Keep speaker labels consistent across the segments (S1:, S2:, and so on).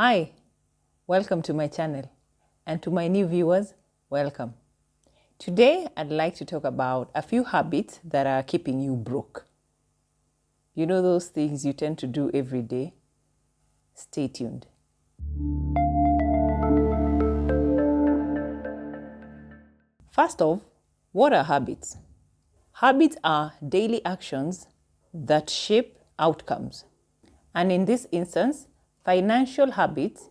S1: Hi, welcome to my channel, and to my new viewers, welcome. Today, I'd like to talk about a few habits that are keeping you broke. You know those things you tend to do every day? Stay tuned. First off, what are habits? Habits are daily actions that shape outcomes. And in this instance, financial habits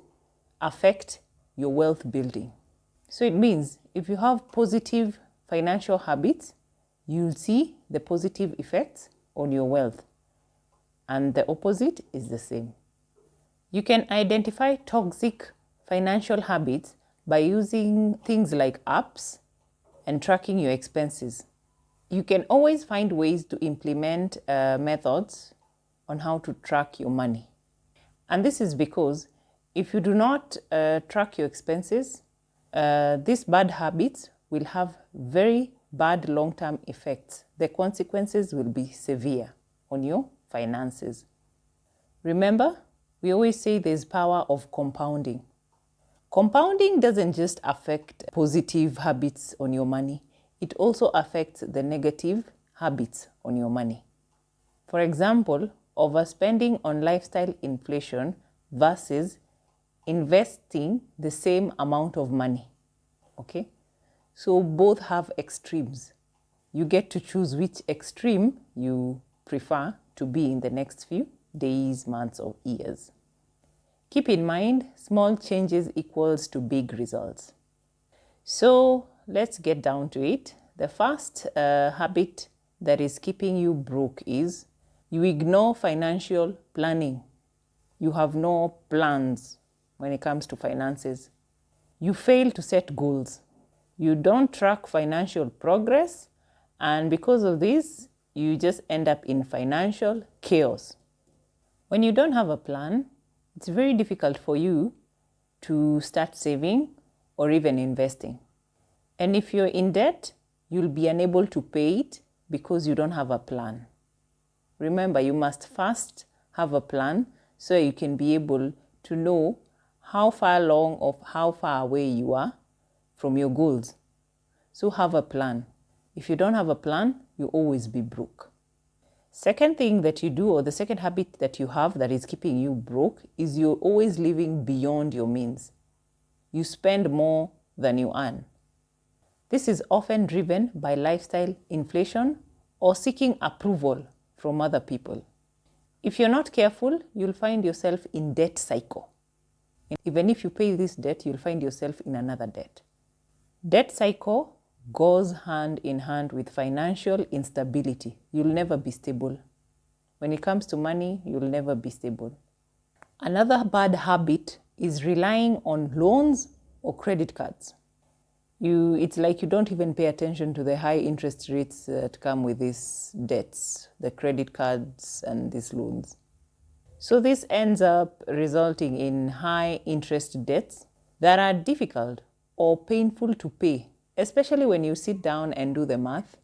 S1: affect your wealth building. So it means if you have positive financial habits, you'll see the positive effects on your wealth. And the opposite is the same. You can identify toxic financial habits by using things like apps and tracking your expenses. You can always find ways to implement methods on how to track your money. And this is because if you do not track your expenses, these bad habits will have very bad long-term effects. The consequences will be severe on your finances. Remember, we always say there's power of compounding. Compounding doesn't just affect positive habits on your money, it also affects the negative habits on your money. For example, overspending on lifestyle inflation versus investing the same amount of money. Okay? So both have extremes. You get to choose which extreme you prefer to be in the next few days, months, or years. Keep in mind, small changes equals to big results. So let's get down to it. The first habit that is keeping you broke is you ignore financial planning. You have no plans when it comes to finances. You fail to set goals. You don't track financial progress, and because of this, you just end up in financial chaos. When you don't have a plan, it's very difficult for you to start saving or even investing. And if you're in debt, you'll be unable to pay it because you don't have a plan. Remember, you must first have a plan so you can be able to know how far along or how far away you are from your goals. So have a plan. If you don't have a plan, you'll always be broke. Second thing that you do, or the second habit that you have that is keeping you broke, is you're always living beyond your means. You spend more than you earn. This is often driven by lifestyle inflation or seeking approval from other people. If you're not careful, you'll find yourself in debt cycle. Even if you pay this debt, you'll find yourself in another debt. Debt cycle goes hand in hand with financial instability. You'll never be stable. When it comes to money, you'll never be stable. Another bad habit is relying on loans or credit cards. It's like you don't even pay attention to the high interest rates that come with these debts, the credit cards and these loans. So this ends up resulting in high interest debts that are difficult or painful to pay, especially when you sit down and do the math.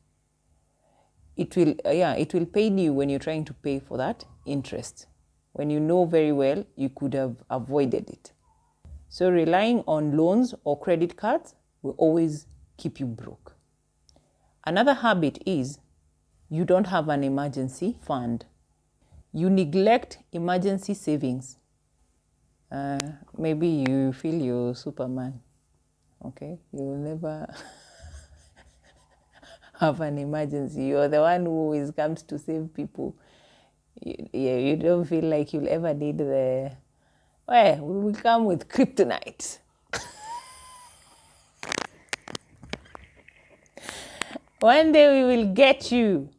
S1: It will pain you when you're trying to pay for that interest, when you know very well you could have avoided it. So relying on loans or credit cards will always keep you broke. Another habit is you don't have an emergency fund. You neglect emergency savings. Maybe you feel you're Superman. Okay, you will never have an emergency. You're the one who always comes to save people. You don't feel like you'll ever need we will come with kryptonite. One day we will get you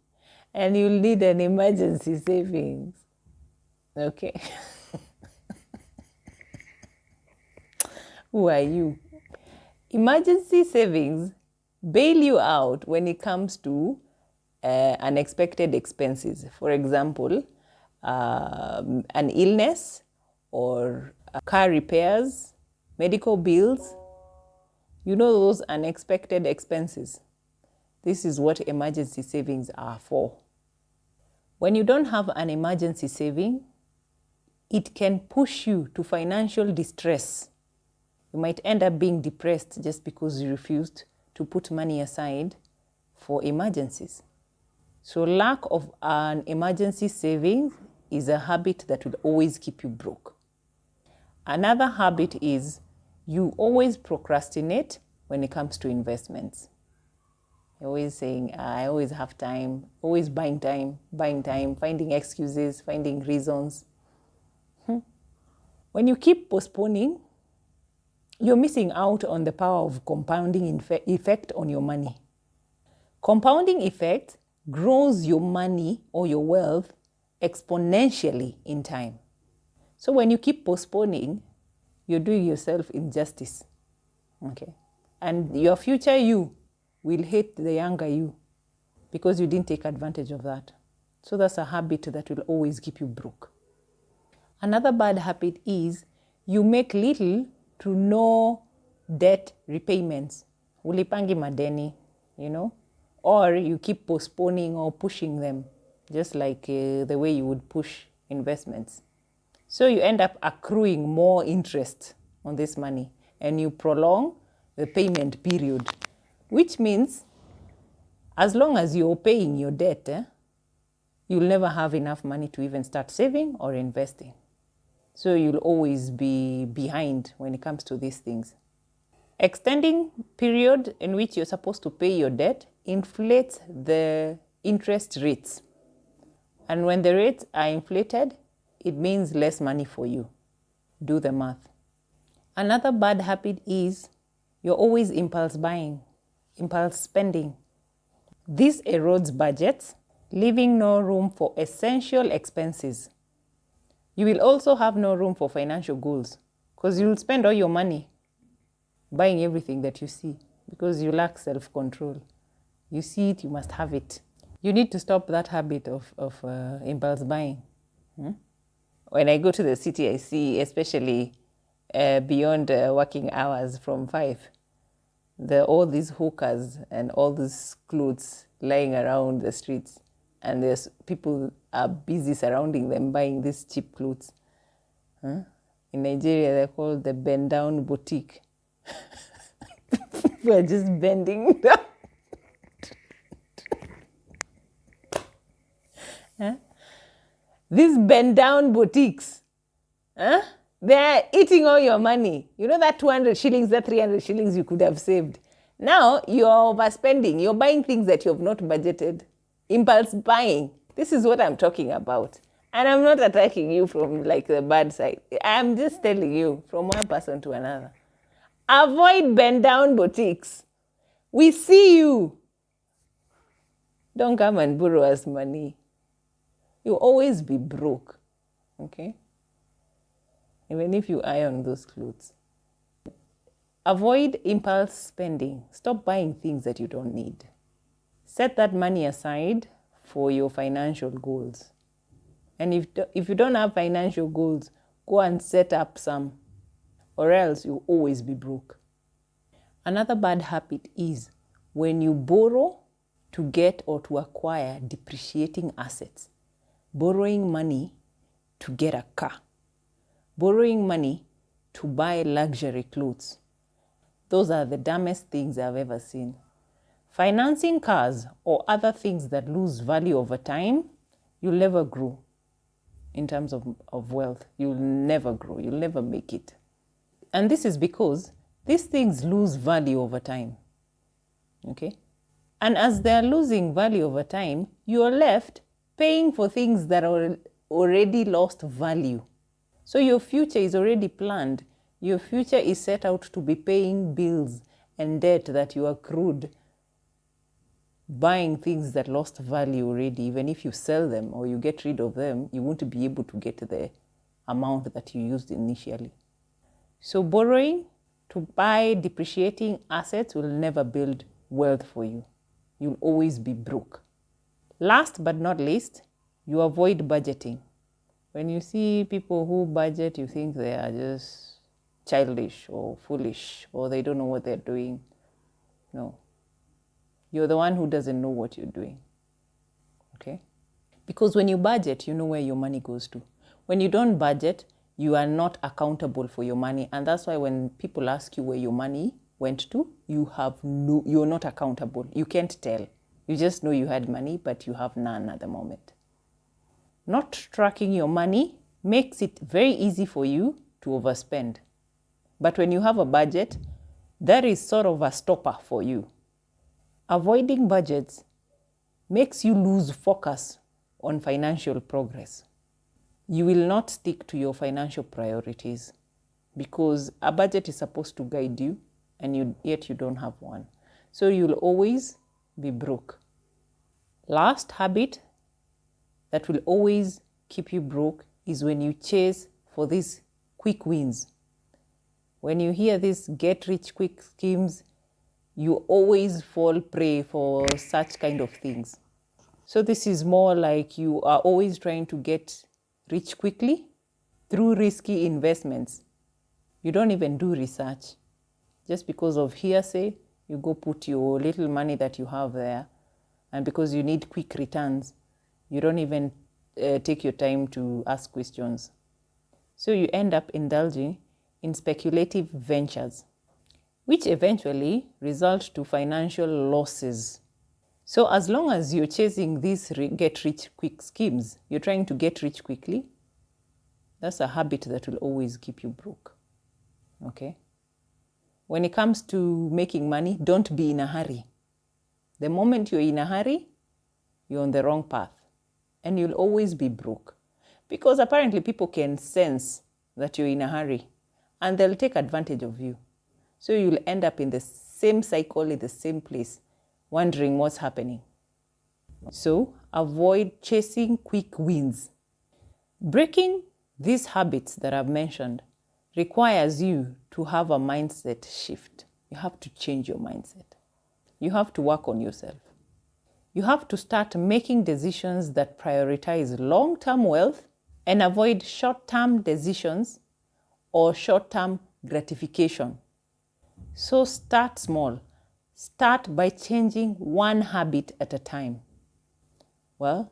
S1: and you'll need an emergency savings. Okay. Who are you? Emergency savings bail you out when it comes to unexpected expenses. For example, an illness or car repairs, medical bills. You know those unexpected expenses. This is what emergency savings are for. When you don't have an emergency saving, it can push you to financial distress. You might end up being depressed just because you refused to put money aside for emergencies. So lack of an emergency savings is a habit that will always keep you broke. Another habit is you always procrastinate when it comes to investments. You're always saying, I always have time, always buying time, finding excuses, finding reasons. When you keep postponing, you're missing out on the power of compounding effect on your money. Compounding effect grows your money or your wealth exponentially in time. So when you keep postponing, you're doing yourself injustice. Okay? And your future you will hate the younger you because you didn't take advantage of that. So that's a habit that will always keep you broke. Another bad habit is you make little to no debt repayments. Ulipangi madeni, or you keep postponing or pushing them, just like the way you would push investments. So you end up accruing more interest on this money and you prolong the payment period, which means as long as you're paying your debt, you'll never have enough money to even start saving or investing. So you'll always be behind when it comes to these things. Extending period in which you're supposed to pay your debt inflates the interest rates. And when the rates are inflated, it means less money for you. Do the math. Another bad habit is you're always impulse buying, impulse spending. This erodes budgets, leaving no room for essential expenses. You will also have no room for financial goals because you'll spend all your money buying everything that you see because you lack self-control. You see it, you must have it. You need to stop that habit of impulse buying. When I go to the city, I see, especially beyond working hours from 5, all these hookers and all these clothes lying around the streets. And there's people are busy surrounding them buying these cheap clothes. In Nigeria, they're called the bend down boutique. We're just bending down. These bend down boutiques, they're eating all your money. You know that 200 shillings, that 300 shillings you could have saved. Now you're overspending. You're buying things that you have not budgeted. Impulse buying. This is what I'm talking about. And I'm not attacking you from the bad side. I'm just telling you from one person to another. Avoid bend down boutiques. We see you. Don't come and borrow us money. You'll always be broke. Okay? Even if you iron those clothes. Avoid impulse spending. Stop buying things that you don't need. Set that money aside for your financial goals. And if you don't have financial goals, go and set up some, or else you'll always be broke. Another bad habit is when you borrow to get or to acquire depreciating assets. Borrowing money to get a car. Borrowing money to buy luxury clothes. Those are the dumbest things I've ever seen. Financing cars or other things that lose value over time, you'll never grow in terms of wealth. You'll never grow. You'll never make it. And this is because these things lose value over time. Okay? And as they're losing value over time, you're left paying for things that are already lost value. So your future is already planned. Your future is set out to be paying bills and debt that you accrued, buying things that lost value already. Even if you sell them or you get rid of them, you won't be able to get the amount that you used initially. So borrowing to buy depreciating assets will never build wealth for you. You'll always be broke. Last but not least, you avoid budgeting. When you see people who budget, you think they are just childish or foolish or they don't know what they're doing. No. You're the one who doesn't know what you're doing. Okay? Because when you budget, you know where your money goes to. When you don't budget, you are not accountable for your money. And that's why when people ask you where your money went to, you're not accountable. You can't tell. You just know you had money, but you have none at the moment. Not tracking your money makes it very easy for you to overspend. But when you have a budget, that is sort of a stopper for you. Avoiding budgets makes you lose focus on financial progress. You will not stick to your financial priorities because a budget is supposed to guide you and yet you don't have one. So you'll always be broke. Last habit that will always keep you broke is when you chase for these quick wins. When you hear these get rich quick schemes, you always fall prey for such kind of things. So this is more like you are always trying to get rich quickly through risky investments. You don't even do research. Just because of hearsay, you go put your little money that you have there, and because you need quick returns, you don't even take your time to ask questions. So you end up indulging in speculative ventures, which eventually result to financial losses. So as long as you're chasing these get-rich-quick schemes, you're trying to get rich quickly, that's a habit that will always keep you broke, okay? When it comes to making money, don't be in a hurry. The moment you're in a hurry, you're on the wrong path, and you'll always be broke. Because apparently people can sense that you're in a hurry, and they'll take advantage of you. So you'll end up in the same cycle, in the same place, wondering what's happening. So avoid chasing quick wins. Breaking these habits that I've mentioned requires you to have a mindset shift. You have to change your mindset. You have to work on yourself. You have to start making decisions that prioritize long-term wealth and avoid short-term decisions or short-term gratification. So start small. Start by changing one habit at a time. Well,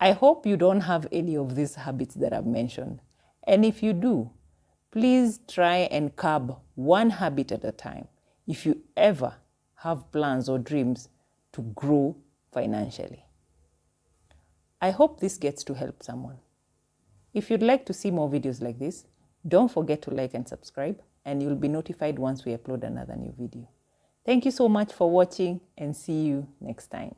S1: I hope you don't have any of these habits that I've mentioned. And if you do, please try and curb one habit at a time if you ever have plans or dreams to grow financially. I hope this gets to help someone. If you'd like to see more videos like this, don't forget to like and subscribe, and you'll be notified once we upload another new video. Thank you so much for watching, and see you next time.